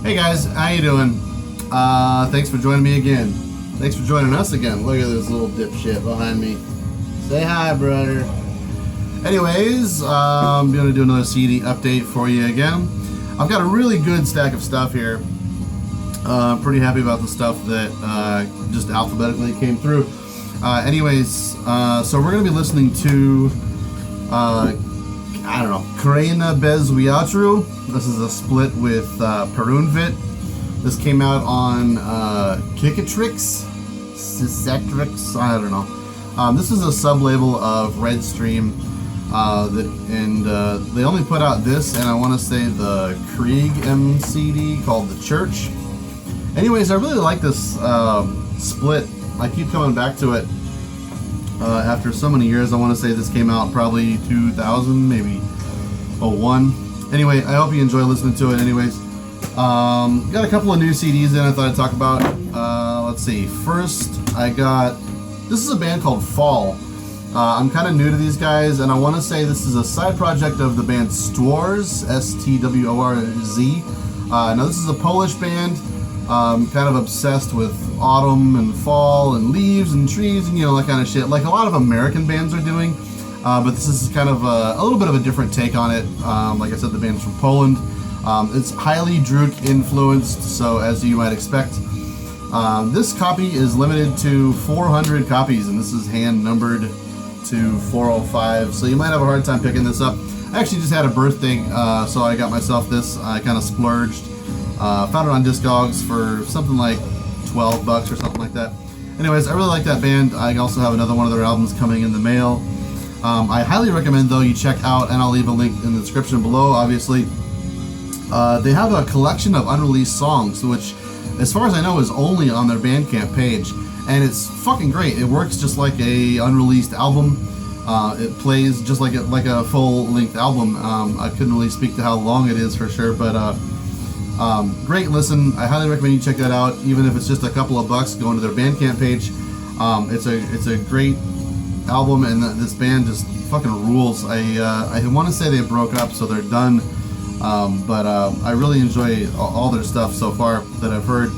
Hey guys, how you doing? Thanks for joining me again. Thanks for joining us again. Look at this little dipshit behind me. Say hi, brother. Anyways, I'm gonna do another CD update for you again. I've got a really good stack of stuff here. Pretty happy about the stuff that just alphabetically came through. So we're gonna be listening to I don't know, Kraina bez Wiatru. This is a split with Perunvit. This came out on Kikatrix, Cicatrix, I don't know. This is a sub-label of Redstream, they only put out this, and I want to say the Krieg MCD called The Church. Anyways, I really like this split. I keep coming back to it. After so many years. I want to say this came out probably 2000, maybe 01. Anyway, I hope you enjoy listening to it. Anyways, got a couple of new CDs in I thought I'd talk about. Let's see. First, this is a band called Fall. I'm kind of new to these guys, and I want to say this is a side project of the band Stworz, S-T-W-O-R-Z. Now, this is a Polish band. Kind of obsessed with autumn and fall and leaves and trees and that kind of shit, like a lot of American bands are doing. But this is kind of a little bit of a different take on it. Like I said, the band's from Poland. It's highly Druk influenced, so as you might expect. This copy is limited to 400 copies, and this is hand numbered to 405, so you might have a hard time picking this up. I actually just had a birthday, so I got myself this. I kind of splurged. Found it on Discogs for something like $12 or something like that. Anyways, I really like that band. I also have another one of their albums coming in the mail. I highly recommend, though, you check out, and I'll leave a link in the description below, obviously. They have a collection of unreleased songs, which, as far as I know, is only on their Bandcamp page. And it's fucking great. It works just like a unreleased album. It plays just like a full-length album. I couldn't really speak to how long it is for sure, but great listen. I highly recommend you check that out, even if it's just a couple of bucks. Go into their Bandcamp page. It's a great album, and this band just fucking rules. I want to say they broke up, so they're done. But I really enjoy all their stuff so far that I've heard.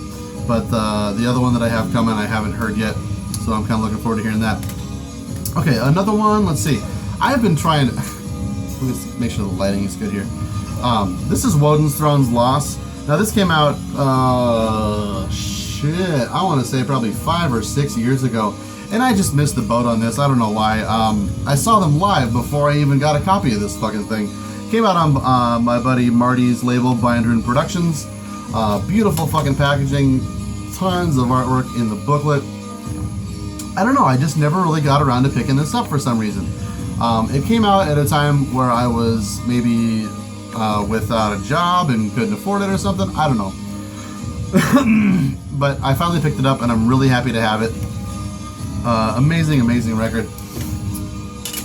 But the other one that I have coming, I haven't heard yet, so I'm kind of looking forward to hearing that. Okay, another one. Let's see. I have been trying. Let me make sure the lighting is good here. This is Woden's Throne's Loss. Now this came out, I want to say probably 5 or 6 years ago, and I just missed the boat on this. I don't know why. I saw them live before I even got a copy of this fucking thing. Came out on my buddy Marty's label, Binder and Productions. Beautiful fucking packaging, tons of artwork in the booklet. I don't know, I just never really got around to picking this up for some reason. It came out at a time where I was maybe without a job and couldn't afford it or something. I don't know. But I finally picked it up, and I'm really happy to have it. Amazing record.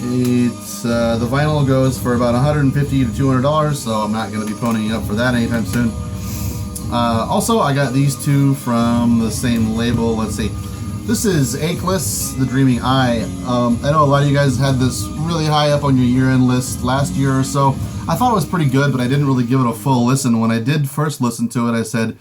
It's the vinyl goes for about $150 to $200, so I'm not going to be ponying up for that anytime soon. Also, I got these two from the same label. Let's see. This is Acheless, The Dreaming Eye. I know a lot of you guys had this really high up on your year-end list last year or so. I thought it was pretty good, but I didn't really give it a full listen. When I did first listen to it, I said,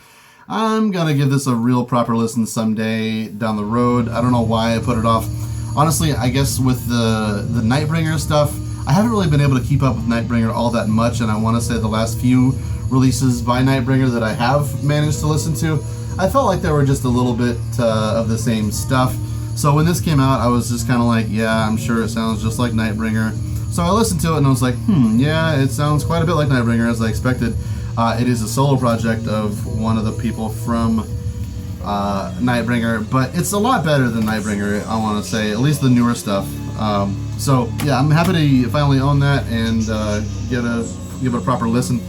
I'm going to give this a real proper listen someday down the road. I don't know why I put it off. Honestly, I guess with the Nightbringer stuff, I haven't really been able to keep up with Nightbringer all that much, and I want to say the last few releases by Nightbringer that I have managed to listen to, I felt like they were just a little bit of the same stuff. So when this came out, I was just kind of like, yeah, I'm sure it sounds just like Nightbringer. So I listened to it and I was like, yeah, it sounds quite a bit like Nightbringer, as I expected. It is a solo project of one of the people from Nightbringer, but it's a lot better than Nightbringer, I want to say, at least the newer stuff. So yeah, I'm happy to finally own that and give it a proper listen.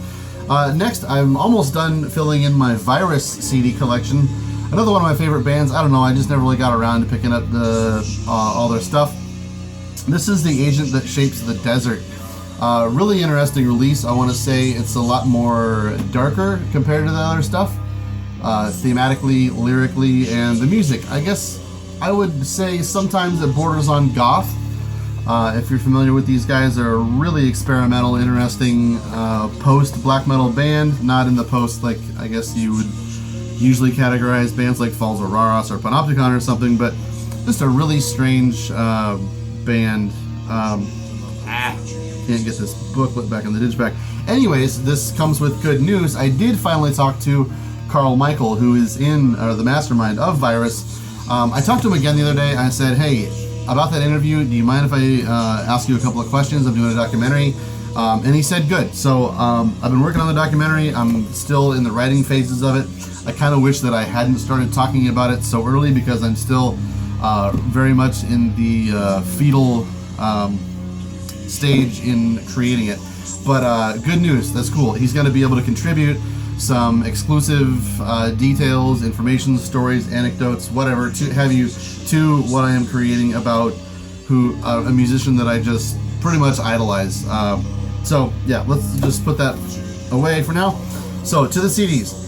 Next, I'm almost done filling in my Virus CD collection. Another one of my favorite bands. I don't know, I just never really got around to picking up all their stuff. This is The Agent That Shapes the Desert. Really interesting release. I want to say it's a lot more darker compared to the other stuff. Thematically, lyrically, and the music. I guess I would say sometimes it borders on goth. If you're familiar with these guys, they're a really experimental, interesting post-black metal band. Not in the post, like, I guess you would usually categorize bands like Falls of Raros or Panopticon or something, but just a really strange band. Can't get this booklet back in the digipack. Anyways, this comes with good news. I did finally talk to Carl Michael, who is in the mastermind of Virus. I talked to him again the other day. I said, hey, about that interview, do you mind if I ask you a couple of questions? I'm doing a documentary. And he said, good. So I've been working on the documentary. I'm still in the writing phases of it. I kind of wish that I hadn't started talking about it so early because I'm still very much in the fetal stage in creating it. But good news, that's cool. He's going to be able to contribute some exclusive details, information, stories, anecdotes, whatever, to have you to what I am creating about a musician that I just pretty much idolize. So yeah, let's just put that away for now. So to the CDs.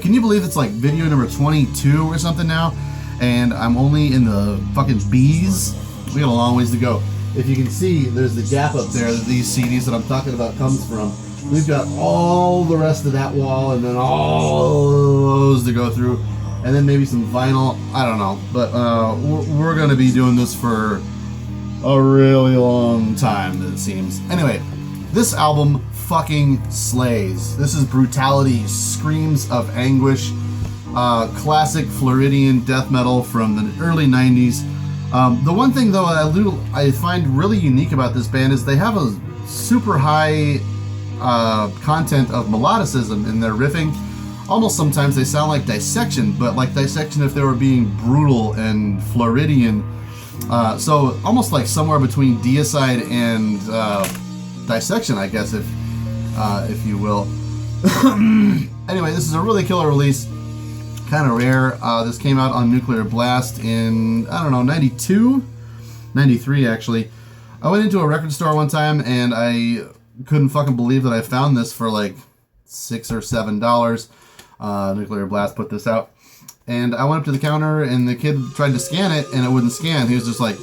Can you believe it's like video number 22 or something now? And I'm only in the fucking B's. We got a long ways to go. If you can see, there's the gap up there that these CDs that I'm talking about comes from. We've got all the rest of that wall and then all those to go through. And then maybe some vinyl. I don't know. But we're going to be doing this for a really long time, it seems. Anyway, this album fucking slays. This is brutality, screams of anguish, classic Floridian death metal from the early 90s. The one thing though I find really unique about this band is they have a super high content of melodicism in their riffing. Almost sometimes they sound like Dissection, but like Dissection if they were being brutal and Floridian. So almost like somewhere between Deicide and Dissection, I guess, if you will. Anyway, this is a really killer release. Kind of rare. This came out on Nuclear Blast in, I don't know, 92? 93, actually. I went into a record store one time, and I couldn't fucking believe that I found this for like $6 or $7. Nuclear Blast put this out. And I went up to the counter, and the kid tried to scan it, and it wouldn't scan. He was just like,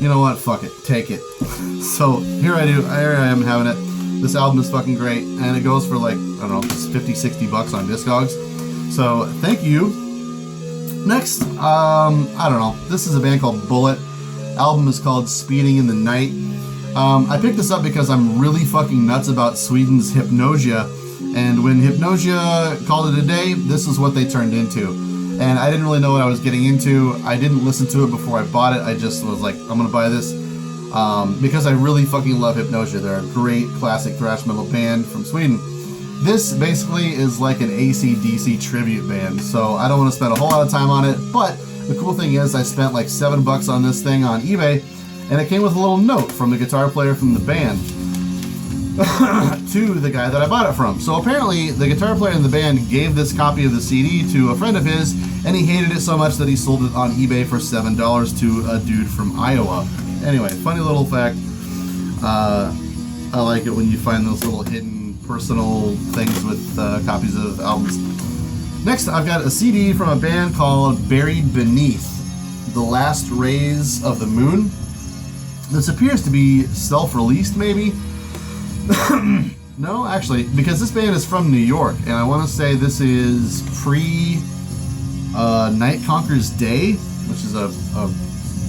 you know what, fuck it, take it. So here I am having it. This album is fucking great, and it goes for like, I don't know, $50-60 on Discogs. So thank you. Next, I don't know. This is a band called Bullet. Album is called Speeding in the Night. I picked this up because I'm really fucking nuts about Sweden's Hypnosia. And when Hypnosia called it a day, this is what they turned into. And I didn't really know what I was getting into. I didn't listen to it before I bought it. I just was like, I'm gonna buy this because I really fucking love Hypnosia. They're a great classic thrash metal band from Sweden. This basically is like an AC/DC tribute band, so I don't want to spend a whole lot of time on it, but the cool thing is I spent like $7 on this thing on eBay, and it came with a little note from the guitar player from the band to the guy that I bought it from. So apparently the guitar player in the band gave this copy of the CD to a friend of his, and he hated it so much that he sold it on eBay for $7 to a dude from Iowa. Anyway, funny little fact. I like it when you find those little hidden personal things with copies of albums. Next, I've got a CD from a band called Buried Beneath, The Last Rays of the Moon. This appears to be self-released, maybe? No, actually, because this band is from New York, and I want to say this is Night Conquers Day, which is a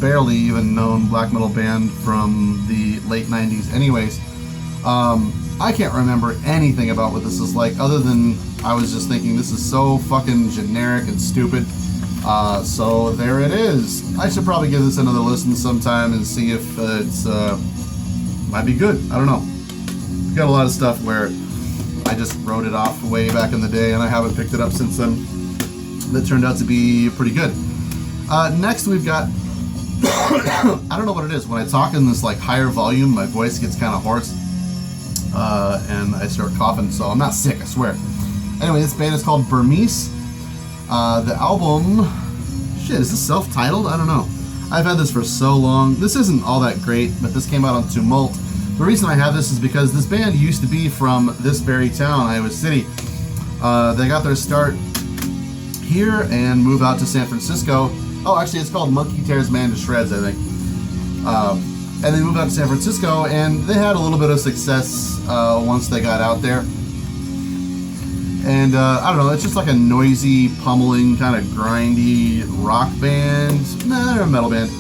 barely even known black metal band from the late 90s anyways. I can't remember anything about what this is like other than I was just thinking this is so fucking generic and stupid. So there it is. I should probably give this another listen sometime and see if it's might be good. I don't know. Got a lot of stuff where I just wrote it off way back in the day and I haven't picked it up since then. That turned out to be pretty good. Next we've got I don't know what it is. When I talk in this like higher volume, my voice gets kind of hoarse. And I start coughing, so I'm not sick, I swear. Anyway, this band is called Burmese. The album... Shit, is this self-titled? I don't know. I've had this for so long. This isn't all that great, but this came out on Tumult. The reason I have this is because this band used to be from this very town, Iowa City. They got their start here and moved out to San Francisco. Oh, actually, it's called Monkey Tears Man to Shreds, I think. And they moved out to San Francisco, and they had a little bit of success once they got out there. And I don't know, it's just like a noisy, pummeling, kind of grindy rock band. Nah, they're a metal band.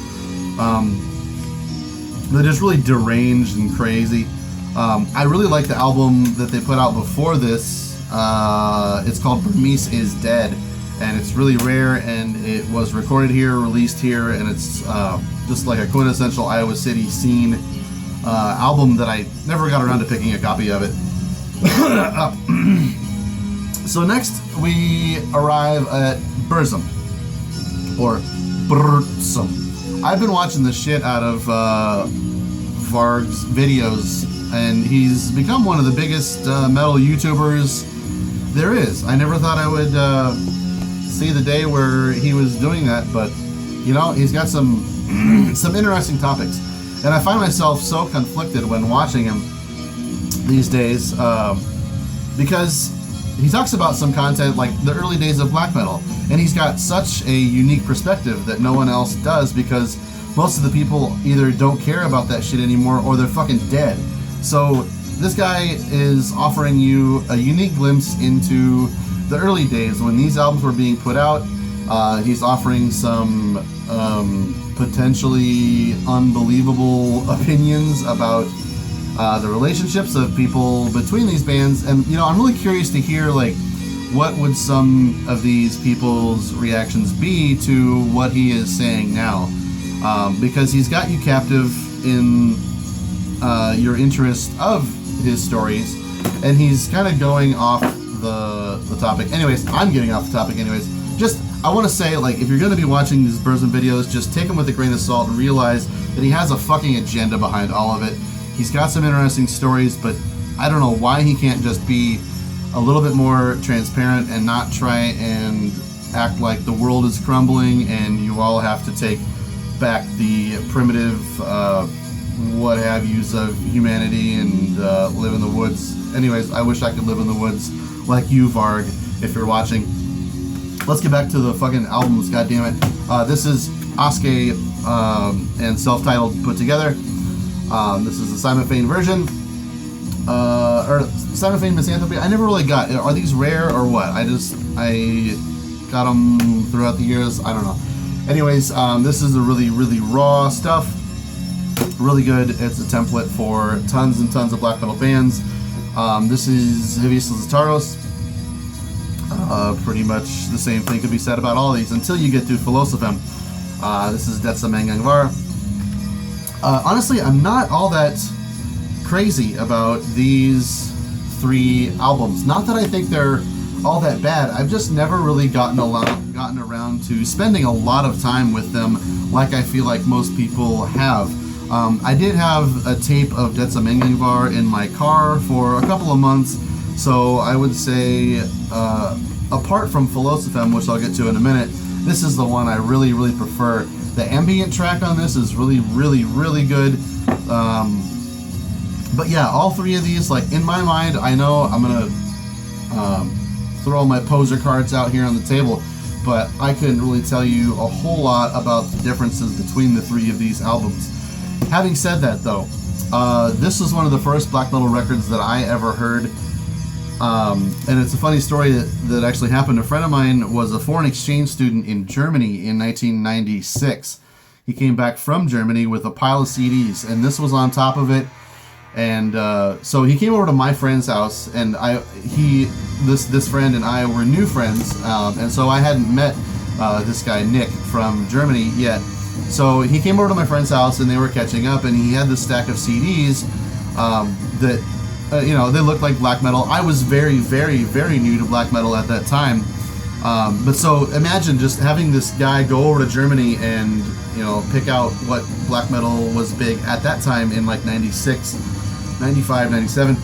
They're just really deranged and crazy. I really like the album that they put out before this. It's called Burmese is Dead, and it's really rare, and it was recorded here, released here, and it's just like a quintessential Iowa City scene album that I never got around to picking a copy of it. So next we arrive at Burzum, or Burzum. I've been watching the shit out of Varg's videos, and he's become one of the biggest metal YouTubers there is. I never thought I would see the day where he was doing that, but you know, he's got some some interesting topics, and I find myself so conflicted when watching him these days because he talks about some content like the early days of black metal, and he's got such a unique perspective that no one else does, because most of the people either don't care about that shit anymore or they're fucking dead. So this guy is offering you a unique glimpse into the early days when these albums were being put out. He's offering some potentially unbelievable opinions about the relationships of people between these bands, and you know, I'm really curious to hear like what would some of these people's reactions be to what he is saying now, because he's got you captive in your interest of his stories, and he's kind of going off the topic. Anyways, I'm getting off the topic anyways. Just, I want to say, like, if you're going to be watching these Burzum videos, just take them with a grain of salt and realize that he has a fucking agenda behind all of it. He's got some interesting stories, but I don't know why he can't just be a little bit more transparent and not try and act like the world is crumbling and you all have to take back the primitive what have yous of humanity and live in the woods. Anyways, I wish I could live in the woods like you, Varg, if you're watching. Let's get back to the fucking albums, goddammit. This is Oskay and self-titled put together. This is the Simon Fain version. Or Simon Fain Misanthropy. I never really got. Are these rare or what? I got them throughout the years. I don't know. Anyways, this is the really, really raw stuff. Really good. It's a template for tons and tons of black metal bands. This is Hivius Lazataros. Pretty much the same thing could be said about all these until you get to Philosophem. This is Detsa Mangangvar. Honestly, I'm not all that crazy about these three albums. Not that I think they're all that bad. I've just never really gotten around to spending a lot of time with them like I feel like most people have. I did have a tape of Detsa Mangangvar in my car for a couple of months, so I would say, apart from Philosophem, which I'll get to in a minute, this is the one I really, really prefer. The ambient track on this is really, really, really good. But yeah, all three of these, like, in my mind, I know I'm gonna throw my poser cards out here on the table, but I couldn't really tell you a whole lot about the differences between the three of these albums. Having said that, though, this was one of the first black metal records that I ever heard. And it's a funny story that actually happened. A friend of mine was a foreign exchange student in Germany in 1996. He came back from Germany with a pile of CDs, and this was on top of it. And so he came over to my friend's house, and this friend and I were new friends, and so I hadn't met this guy Nick from Germany yet. So he came over to my friend's house, and they were catching up, and he had this stack of CDs that. You know, they looked like black metal. I was very, very, very new to black metal at that time. But so imagine just having this guy go over to Germany and, you know, pick out what black metal was big at that time in like 96, 95, 97.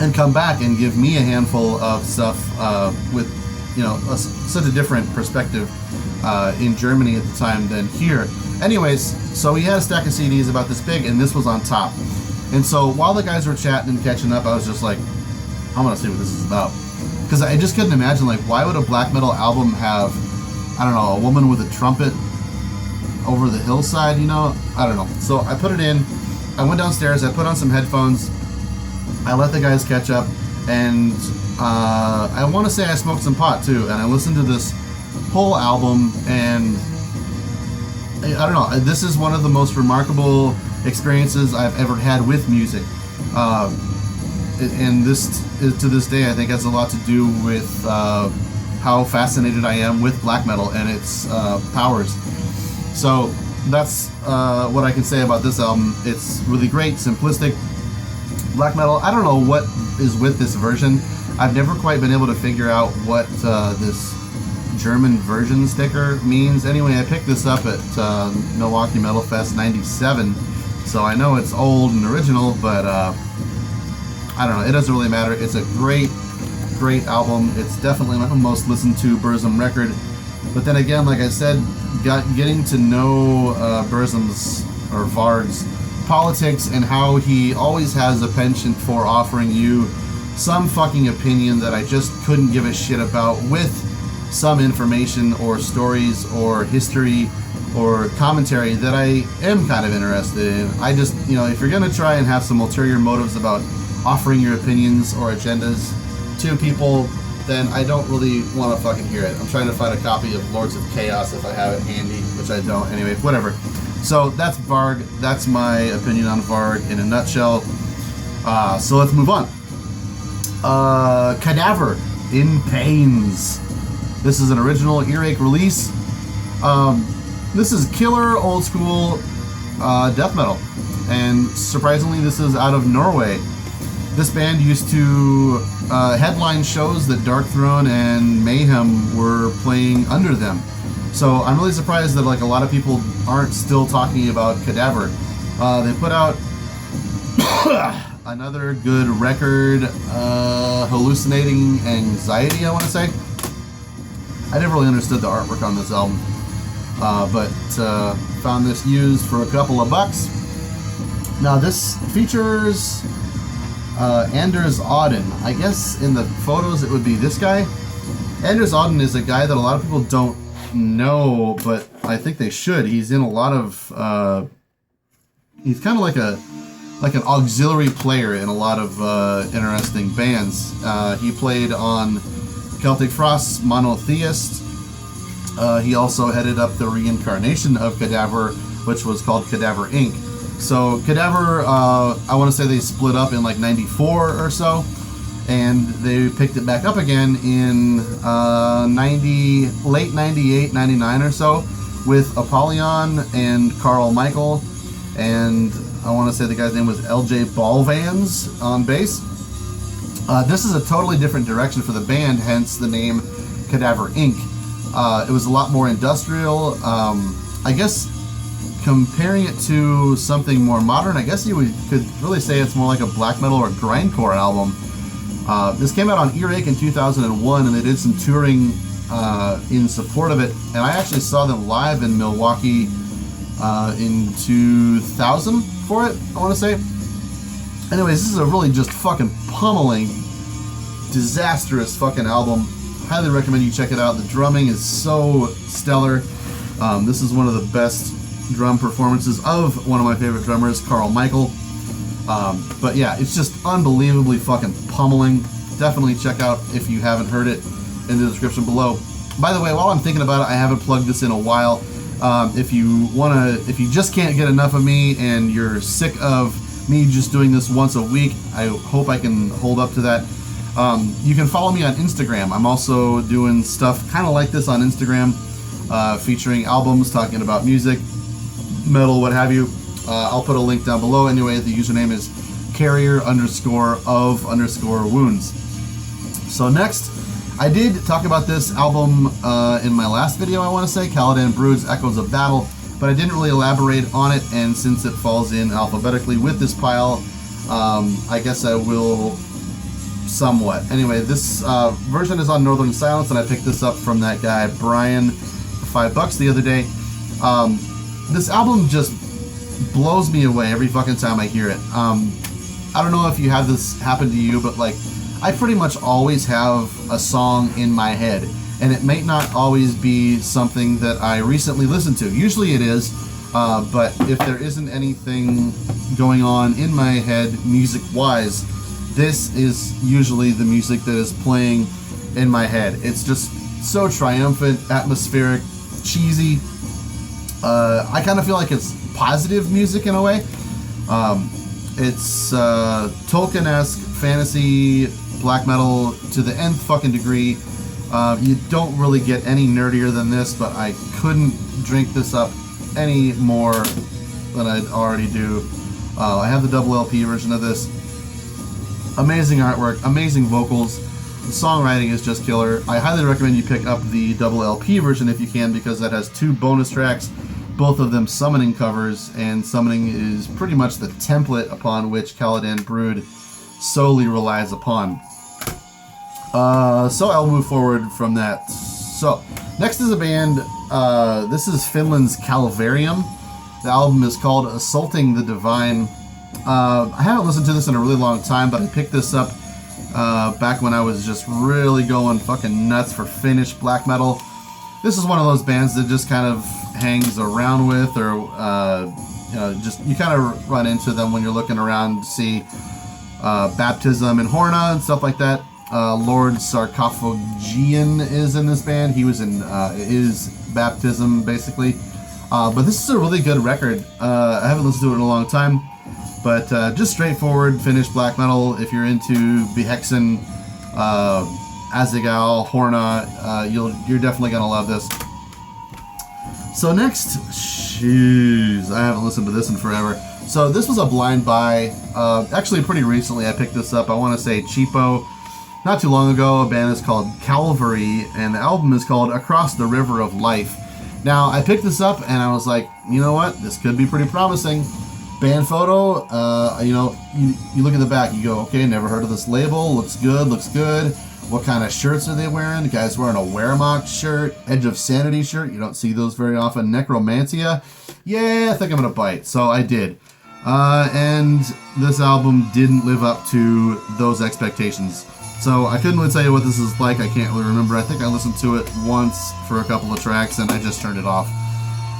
And come back and give me a handful of stuff with, you know, such a different perspective in Germany at the time than here. Anyways, so he had a stack of CDs about this big, and this was on top. And so while the guys were chatting and catching up, I was just like, I want to see what this is about. Because I just couldn't imagine, like, why would a black metal album have, I don't know, a woman with a trumpet, over the hillside, you know? I don't know. So I put it in, I went downstairs, I put on some headphones, I let the guys catch up, and I want to say I smoked some pot too, and I listened to this whole album, and I don't know, this is one of the most remarkable experiences I've ever had with music. And this, to this day, I think has a lot to do with how fascinated I am with black metal and its powers. So that's what I can say about this album. It's really great, simplistic black metal. I don't know what is with this version. I've never quite been able to figure out what this German version sticker means. Anyway, I picked this up at Milwaukee Metal Fest '97, so I know it's old and original, but I don't know, it doesn't really matter. It's a great album. It's definitely my most listened to Burzum record. But then again, like I said, getting to know Burzum's, or Varg's, politics and how he always has a penchant for offering you some fucking opinion that I just couldn't give a shit about, with some information or stories or history or commentary that I am kind of interested in. I just, you know, if you're gonna try and have some ulterior motives about offering your opinions or agendas to people, then I don't really want to fucking hear it. I'm trying to find a copy of Lords of Chaos if I have it handy, which I don't. Anyway, whatever. So that's Varg. That's my opinion on Varg in a nutshell. So let's move on. Cadaver, In Pains. This is an original earache release. This is killer old school death metal, and surprisingly this is out of Norway. This band used to headline shows that Dark Throne and Mayhem were playing under them. So I'm really surprised that like a lot of people aren't still talking about Cadaver. They put out another good record, Hallucinating Anxiety, I want to say. I never really understood the artwork on this album, but found this used for a couple of bucks. Now this features Anders Auden. I guess in the photos it would be this guy. Anders Auden is a guy that a lot of people don't know, but I think they should. He's in a lot of he's kind of like an auxiliary player in a lot of interesting bands. He played on Celtic Frost's Monotheist. He also headed up the reincarnation of Cadaver, which was called Cadaver Inc. So Cadaver, I want to say they split up in like '94 or so, and they picked it back up again in late '98, '99 or so, with Apollyon and Carl Michael, and I want to say the guy's name was LJ Ballvans on bass. This is a totally different direction for the band, hence the name Cadaver Inc. It was a lot more industrial. I guess comparing it to something more modern, I guess you could really say it's more like a black metal or grindcore album. This came out on Earache in 2001, and they did some touring in support of it. And I actually saw them live in Milwaukee in 2000 for it, I want to say. Anyways, this is a really just fucking pummeling, disastrous fucking album. Highly recommend you check it out. The drumming is so stellar. This is one of the best drum performances of one of my favorite drummers, Carl Michael. But yeah, it's just unbelievably fucking pummeling. Definitely check out if you haven't heard it in the description below. By the way, while I'm thinking about it, I haven't plugged this in a while. If you just can't get enough of me and you're sick of me just doing this once a week, I hope I can hold up to that. You can follow me on Instagram. I'm also doing stuff kind of like this on Instagram, featuring albums, talking about music, metal, what have you. I'll put a link down below. Anyway, the username is carrier_of_wounds. So next, I did talk about this album in my last video, I want to say, Caladan Brood's Echoes of Battle, but I didn't really elaborate on it, and since it falls in alphabetically with this pile, I guess I will somewhat. Anyway, this version is on Northern Silence, and I picked this up from that guy Brian for $5 the other day. This album just blows me away every fucking time I hear it. I don't know if you have this happen to you, but like, I pretty much always have a song in my head, and it may not always be something that I recently listened to. Usually it is, but if there isn't anything going on in my head music-wise, this is usually the music that is playing in my head. It's just so triumphant, atmospheric, cheesy. I kind of feel like it's positive music in a way. It's Tolkien-esque fantasy black metal to the nth fucking degree. You don't really get any nerdier than this, but I couldn't drink this up any more than I'd already do. I have the double LP version of this. Amazing artwork, amazing vocals. The songwriting is just killer. I highly recommend you pick up the double LP version if you can, because that has 2 bonus tracks, both of them summoning covers, and summoning is pretty much the template upon which Caladan Brood solely relies upon. So I'll move forward from that. So next is a band. This is Finland's Calvarium. The album is called Assaulting the Divine. I haven't listened to this in a really long time, but I picked this up back when I was just really going fucking nuts for Finnish black metal. This is one of those bands that just kind of hangs around with, or just you kind of run into them when you're looking around to see Baptism and Horna and stuff like that. Lord Sarcophagian is in this band. He was in is Baptism basically, but this is a really good record. I haven't listened to it in a long time, but just straightforward Finnish black metal. If you're into Behexen, Azigal, Horna, you're definitely gonna love this. So next, jeez, I haven't listened to this in forever. So this was a blind buy, actually pretty recently I picked this up. I want to say cheapo, not too long ago. A band is called Calvary, and the album is called Across the River of Life. Now I picked this up and I was like, you know what, this could be pretty promising. Band photo, you know, you look at the back, you go, okay, never heard of this label, looks good, looks good. What kind of shirts are they wearing? The guy's wearing a Wehrmacht shirt, Edge of Sanity shirt. You don't see those very often. Necromantia. Yeah, I think I'm going to bite. So I did. And this album didn't live up to those expectations. So I couldn't really tell you what this is like. I can't really remember. I think I listened to it once for a couple of tracks and I just turned it off.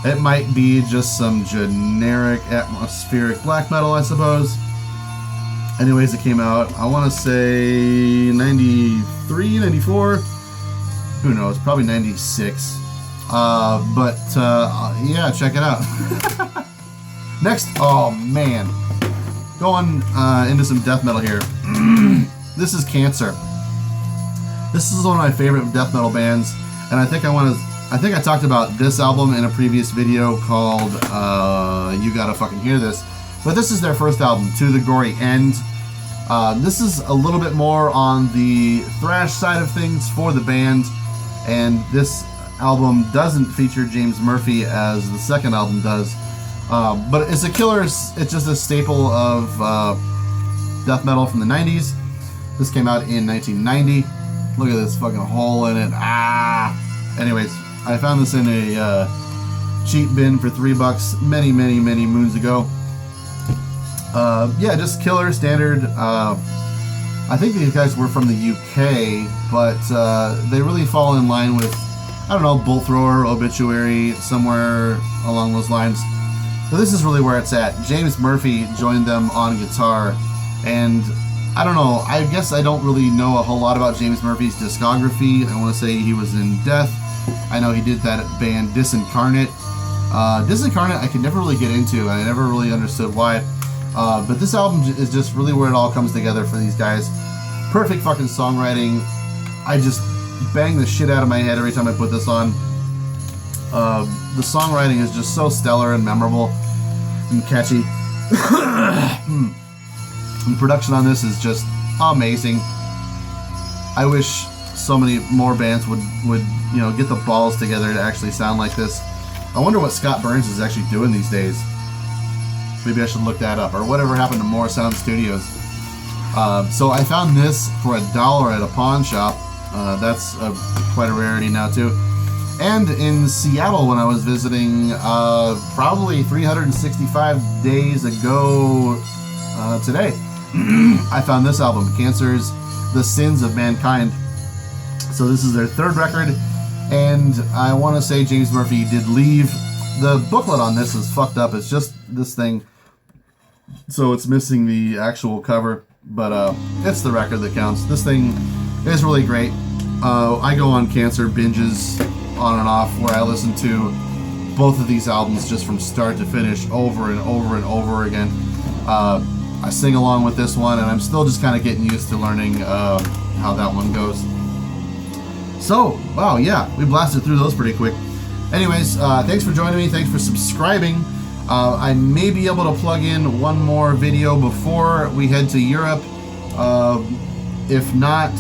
It might be just some generic atmospheric black metal, I suppose. Anyways, it came out, I want to say 93, 94, who knows, probably 96. Yeah, check it out. Next, oh man, going into some death metal here. This is Cancer. This is one of my favorite death metal bands, and I think I talked about this album in a previous video called You Gotta Fucking Hear This. But this is their first album, To the Gory End. This is a little bit more on the thrash side of things for the band, and this album doesn't feature James Murphy as the second album does. But it's a killer, it's just a staple of death metal from the 90s. This came out in 1990. Look at this fucking hole in it. Anyways, I found this in a cheap bin for $3 many moons ago. Yeah, just killer, standard. I think these guys were from the UK, but they really fall in line with, I don't know, Bolt Thrower, Obituary, somewhere along those lines. So this is really where it's at. James Murphy joined them on guitar, and I don't know, I guess I don't really know a whole lot about James Murphy's discography. I want to say he was in Death. I know he did that band Disincarnate. Disincarnate I could never really get into. I never really understood why. But this album is just really where it all comes together for these guys. Perfect fucking songwriting. I just bang the shit out of my head every time I put this on. The songwriting is just so stellar and memorable and catchy. The production on this is just amazing. I wish so many more bands would get the balls together to actually sound like this. I wonder what Scott Burns is actually doing these days. Maybe I should look that up, or whatever happened to More Sound Studios. So I found this for $1 at a pawn shop. That's quite a rarity now too. And in Seattle when I was visiting, probably 365 days ago today, I found this album, Cancer's The Sins of Mankind. So this is their third record. And I want to say James Murphy did leave. The booklet on this is fucked up. It's just this thing. So it's missing the actual cover. But it's the record that counts. This thing is really great. I go on cancer binges on and off where I listen to both of these albums just from start to finish over and over and over again. I sing along with this one, and I'm still just kind of getting used to learning how that one goes. So, wow, yeah, we blasted through those pretty quick. Anyways, thanks for joining me. Thanks for subscribing. I may be able to plug in one more video before we head to Europe. If not,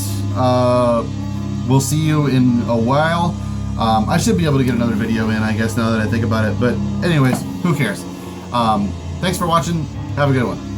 we'll see you in a while. I should be able to get another video in, I guess, now that I think about it. But anyways, who cares? Thanks for watching. Have a good one.